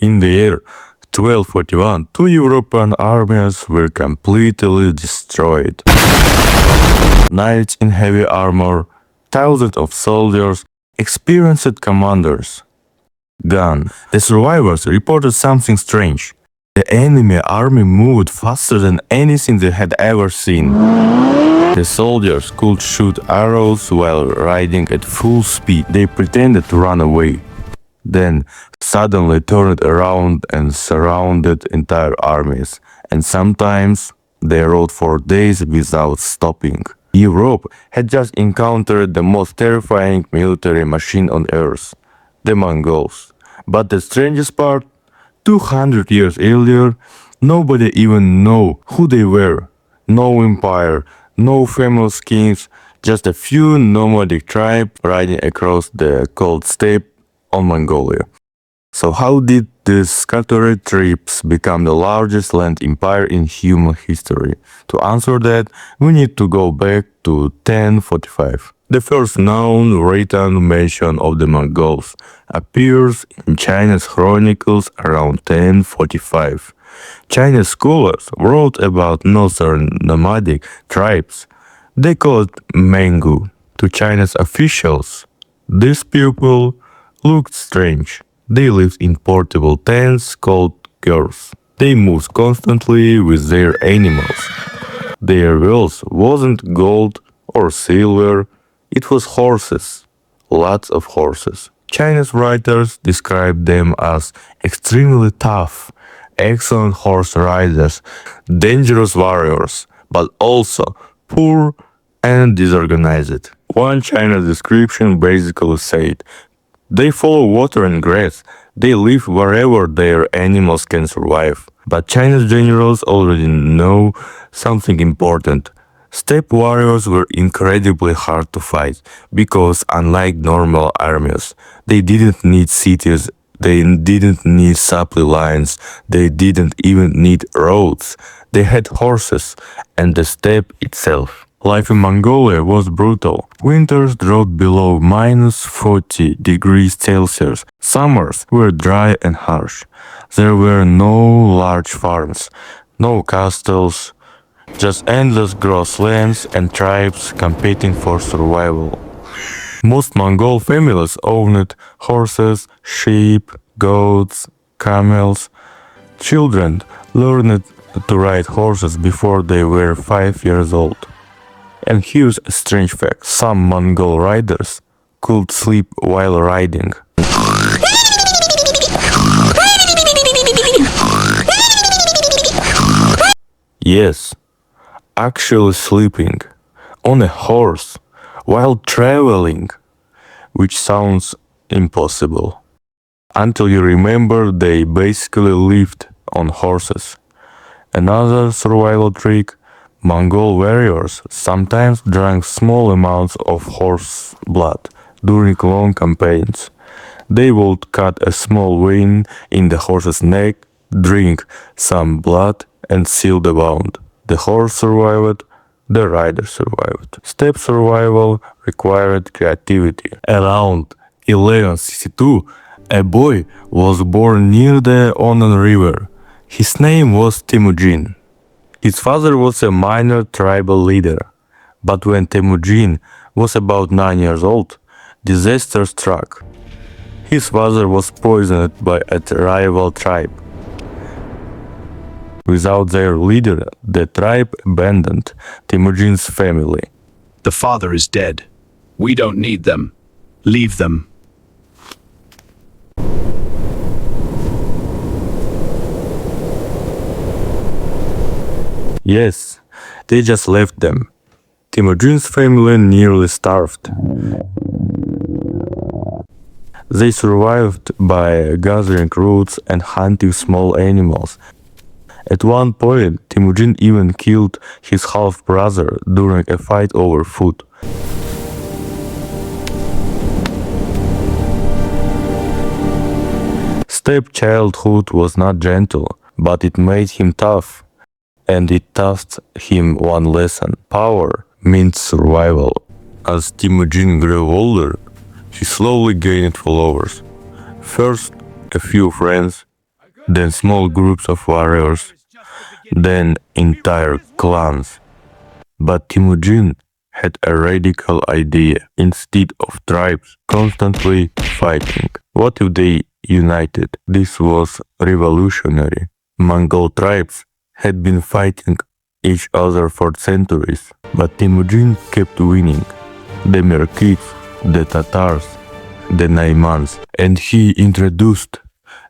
In the year 1241, two European armies were completely destroyed. Knights in heavy armor, thousands of soldiers, experienced commanders. Gone. The survivors reported something strange. The enemy army moved faster than anything they had ever seen. The soldiers could shoot arrows while riding at full speed. They pretended to run away, then suddenly turned around and surrounded entire armies, and sometimes they rode for days without stopping. Europe had just encountered the most terrifying military machine on earth, the Mongols. But the strangest part, 200 years earlier, nobody even knew who they were. No empire, no famous kings, just a few nomadic tribes riding across the cold steppe on Mongolia. So how did these scattered tribes become the largest land empire in human history? To answer that, we need to go back to 1045. The first known written mention of the Mongols appears in China's chronicles around 1045. Chinese scholars wrote about northern nomadic tribes. They called Mengu. To Chinese officials, these people looked strange. They lived in portable tents called gers. They moved constantly with their animals. Their wealth wasn't gold or silver, it was horses. Lots of horses. Chinese writers describe them as extremely tough, excellent horse riders, dangerous warriors, but also poor and disorganized. One Chinese description basically said, they follow water and grass. They live wherever their animals can survive. But Chinese generals already know something important. Steppe warriors were incredibly hard to fight because, unlike normal armies, they didn't need cities, they didn't need supply lines, they didn't even need roads. They had horses and the steppe itself. Life in Mongolia was brutal. Winters dropped below minus 40 degrees Celsius. Summers were dry and harsh. There were no large farms, no castles, just endless grasslands and tribes competing for survival. Most Mongol families owned horses, sheep, goats, camels. Children learned to ride horses before they were 5 years old. And here's a strange fact. Some Mongol riders could sleep while riding. Yes, actually sleeping on a horse while traveling, which sounds impossible. Until you remember they basically lived on horses. Another survival trick, Mongol warriors sometimes drank small amounts of horse blood during long campaigns. They would cut a small vein in the horse's neck, drink some blood, and seal the wound. The horse survived, the rider survived. Steppe survival required creativity. Around 1162, a boy was born near the Onon River. His name was Temujin. His father was a minor tribal leader, but when Temujin was about 9 years old, disaster struck. His father was poisoned by a rival tribe. Without their leader, the tribe abandoned Temujin's family. The father is dead. We don't need them. Leave them. Yes, they just left them. Temujin's family nearly starved. They survived by gathering roots and hunting small animals. At one point, Temujin even killed his half-brother during a fight over food. Steppe childhood was not gentle, but it made him tough. And it taught him one lesson. Power means survival. As Temujin grew older, he slowly gained followers. First, a few friends, then small groups of warriors, then entire clans. But Temujin had a radical idea. Instead of tribes constantly fighting, what if they united? This was revolutionary. Mongol tribes had been fighting each other for centuries, but Temujin kept winning. The Merkids, the Tatars, the Naimans, and he introduced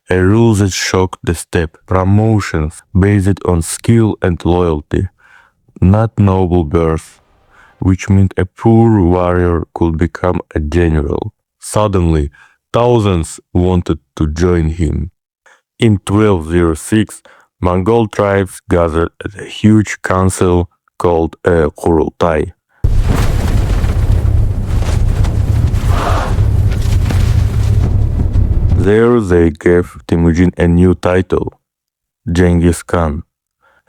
a rule that shocked the steppe: promotions based on skill and loyalty, not noble birth, which meant a poor warrior could become a general. Suddenly, thousands wanted to join him. In 1206, Mongol tribes gathered at a huge council called a Kurultai. There they gave Temujin a new title, Genghis Khan,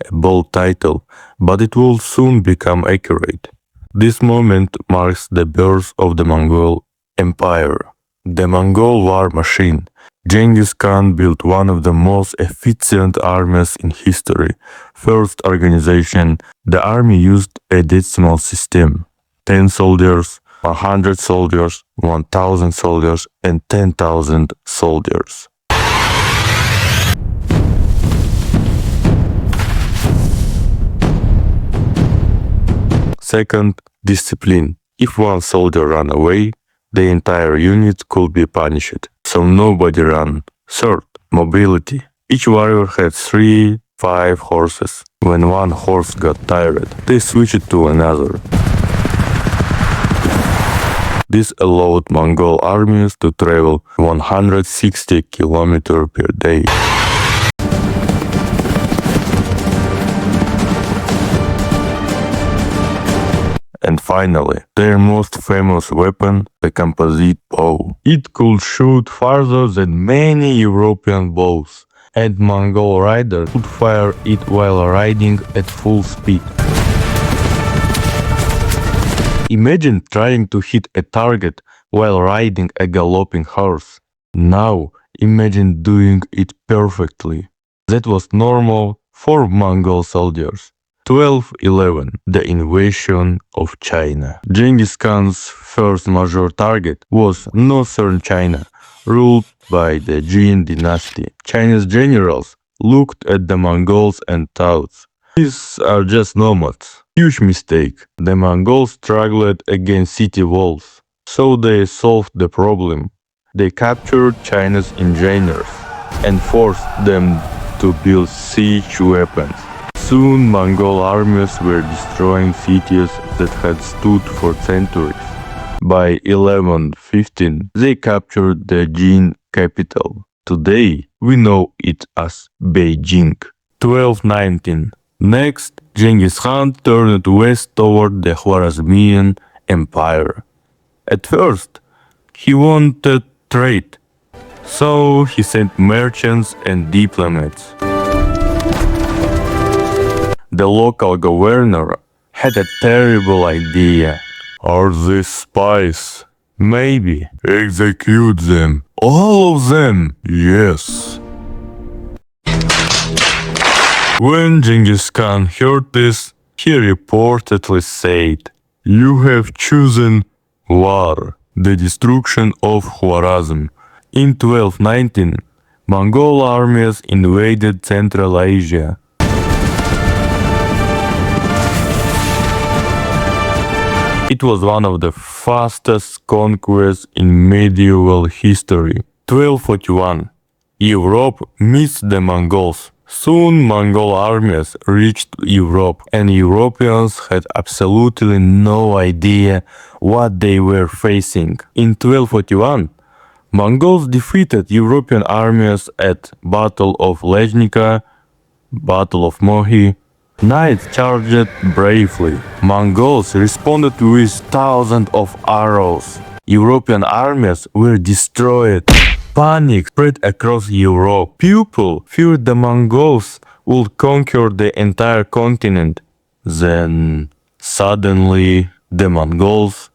a bold title, but it will soon become accurate. This moment marks the birth of the Mongol Empire, the Mongol war machine. Genghis Khan built one of the most efficient armies in history. First organization, the army used a decimal system: 10 soldiers, 100 soldiers, 1,000 soldiers, and 10,000 soldiers. Second, discipline. If one soldier ran away, the entire unit could be punished, so nobody ran. Third, mobility. Each warrior had 5 horses. When one horse got tired, they switched to another. This allowed Mongol armies to travel 160 km per day. And finally, their most famous weapon, the composite bow. It could shoot farther than many European bows, and Mongol riders could fire it while riding at full speed. Imagine trying to hit a target while riding a galloping horse. Now imagine doing it perfectly. That was normal for Mongol soldiers. 1211, the invasion of China. Genghis Khan's first major target was northern China, ruled by the Jin dynasty. Chinese generals looked at the Mongols and thought, these are just nomads. Huge mistake. The Mongols struggled against city walls, so they solved the problem. They captured Chinese engineers and forced them to build siege weapons. Soon Mongol armies were destroying cities that had stood for centuries. By 1115, they captured the Jin capital. Today, we know it as Beijing. 1219. Next, Genghis Khan turned west toward the Khwarezmian Empire. At first, he wanted trade, so he sent merchants and diplomats. The local governor had a terrible idea. Are they spies? Maybe. Execute them. All of them. Yes. When Genghis Khan heard this, he reportedly said, "You have chosen war, the destruction of Khwarezm." In 1219, Mongol armies invaded Central Asia. It was one of the fastest conquests in medieval history. 1241. Europe meets the Mongols. Soon Mongol armies reached Europe, and Europeans had absolutely no idea what they were facing. In 1241, Mongols defeated European armies at Battle of Leznica, Battle of Mohi. Knights charged bravely. Mongols responded with thousands of arrows. European armies were destroyed. Panic spread across Europe. People feared the Mongols would conquer the entire continent. Then, suddenly, the Mongols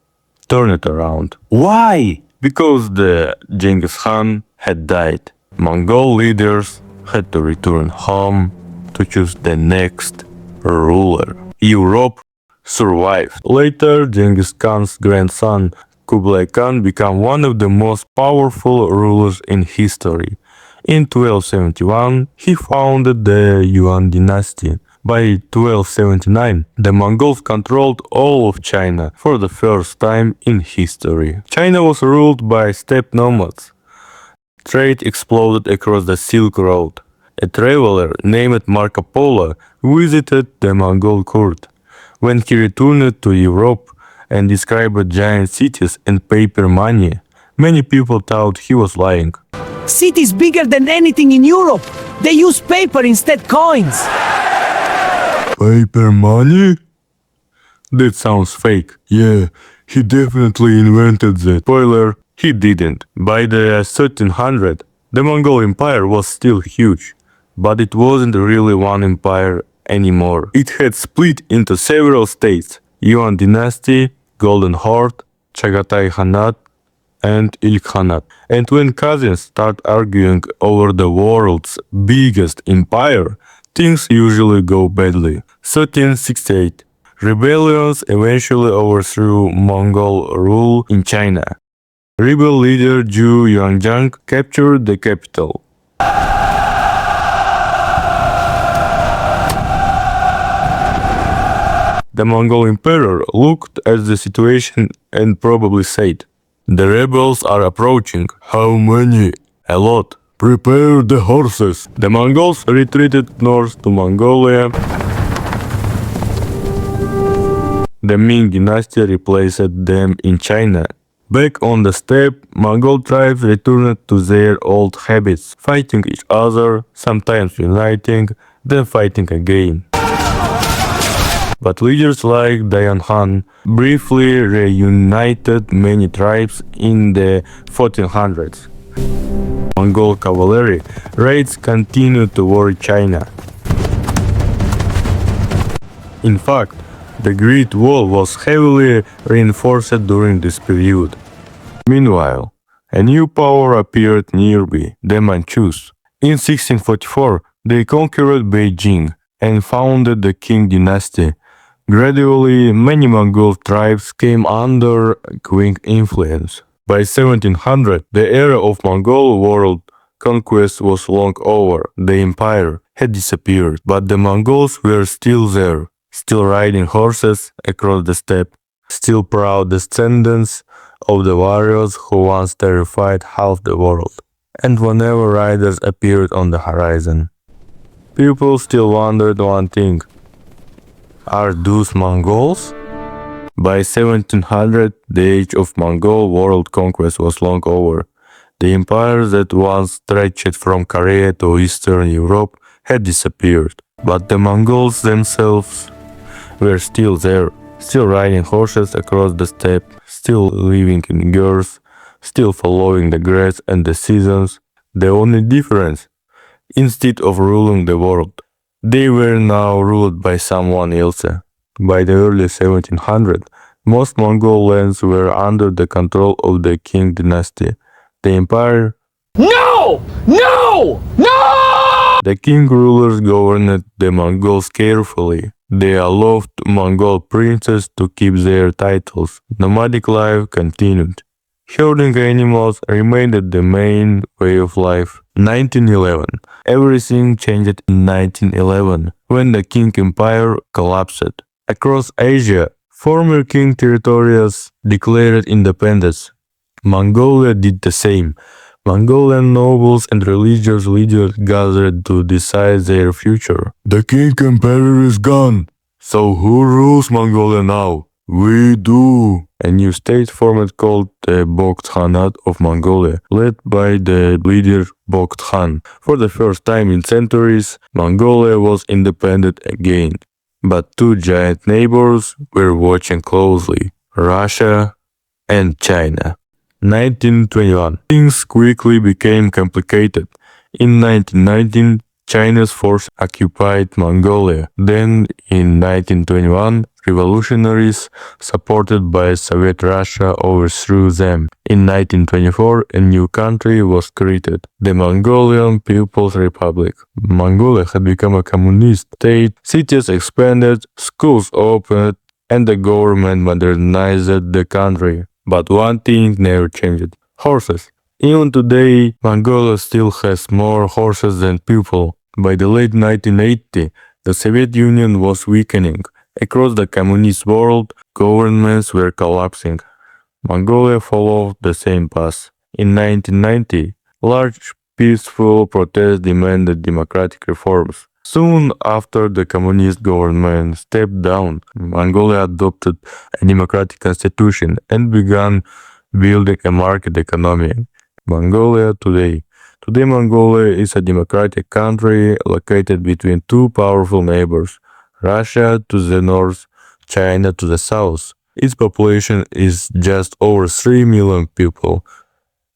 turned around. Why? Because the Genghis Khan had died. Mongol leaders had to return home to choose the next ruler. Europe survived. Later, Genghis Khan's grandson Kublai Khan became one of the most powerful rulers in history. In 1271, he founded the Yuan dynasty. By 1279, the Mongols controlled all of China for the first time in history. China was ruled by steppe nomads. Trade exploded across the Silk Road. A traveler named Marco Polo visited the Mongol court. When he returned to Europe and described giant cities and paper money, many people thought he was lying. Cities bigger than anything in Europe. They use paper instead coins. Paper money? That sounds fake. Yeah, he definitely invented that. Spoiler, he didn't. By the 1300, the Mongol Empire was still huge, but it wasn't really one empire anymore. It had split into several states: Yuan dynasty, Golden Horde, Chagatai Khanate, and Ilkhanate. And when cousins start arguing over the world's biggest empire, things usually go badly. 1368. Rebellions eventually overthrew Mongol rule in China. Rebel leader Zhu Yuanzhang captured the capital. The Mongol emperor looked at the situation and probably said, "The rebels are approaching. How many? A lot. Prepare the horses." The Mongols retreated north to Mongolia. The Ming dynasty replaced them in China. Back on the steppe, Mongol tribes returned to their old habits, fighting each other, sometimes uniting, then fighting again. But leaders like Dayan Khan briefly reunited many tribes in the 1400s. Mongol cavalry raids continued toward China. In fact, the Great Wall was heavily reinforced during this period. Meanwhile, a new power appeared nearby, the Manchus. In 1644, they conquered Beijing and founded the Qing dynasty. Gradually, many Mongol tribes came under Qing influence. By 1700, the era of Mongol world conquest was long over. The empire had disappeared, but the Mongols were still there, still riding horses across the steppe, still proud descendants of the warriors who once terrified half the world. And whenever riders appeared on the horizon, people still wondered one thing: are those Mongols? By 1700, the age of Mongol world conquest was long over. The empire that once stretched from Korea to Eastern Europe had disappeared, but the Mongols themselves were still there, still riding horses across the steppe, still living in girths, still following the grass and the seasons. The only difference, instead of ruling the world, they were now ruled by someone else. By the early 1700s, most Mongol lands were under the control of the Qing dynasty. The empire... No! No! No! The Qing rulers governed the Mongols carefully. They allowed Mongol princes to keep their titles. Nomadic life continued. Herding animals remained the main way of life. 1911. Everything changed in 1911, when the Qing Empire collapsed. Across Asia, former Qing territories declared independence. Mongolia did the same. Mongolian nobles and religious leaders gathered to decide their future. The Qing Emperor is gone. So who rules Mongolia now? We do. A new state formed called the Bogd Khanate of Mongolia, led by the leader Bogd Khan. For the first time in centuries, Mongolia was independent again. But two giant neighbors were watching closely: Russia and China. 1921. Things quickly became complicated. In 1919, China's force occupied Mongolia. Then, in 1921, revolutionaries supported by Soviet Russia overthrew them. In 1924, a new country was created, the Mongolian People's Republic. Mongolia had become a communist state, cities expanded, schools opened, and the government modernized the country. But one thing never changed: horses. Even today, Mongolia still has more horses than people. By the late 1980s, the Soviet Union was weakening. Across the communist world, governments were collapsing. Mongolia followed the same path. In 1990, large peaceful protests demanded democratic reforms. Soon after the communist government stepped down, Mongolia adopted a democratic constitution and began building a market economy. Mongolia today. Today, Mongolia is a democratic country located between two powerful neighbors, Russia to the north, China to the south. Its population is just over 3 million people,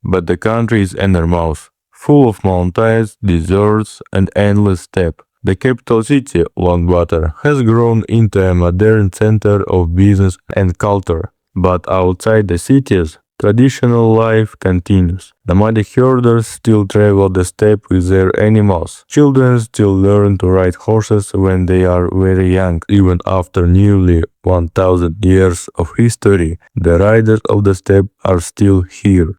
but the country is enormous, full of mountains, deserts, and endless steppe. The capital city, Ulaanbaatar, has grown into a modern center of business and culture. But outside the cities, traditional life continues. Nomadic herders still travel the steppe with their animals. Children still learn to ride horses when they are very young. Even after nearly 1000 years of history, the riders of the steppe are still here.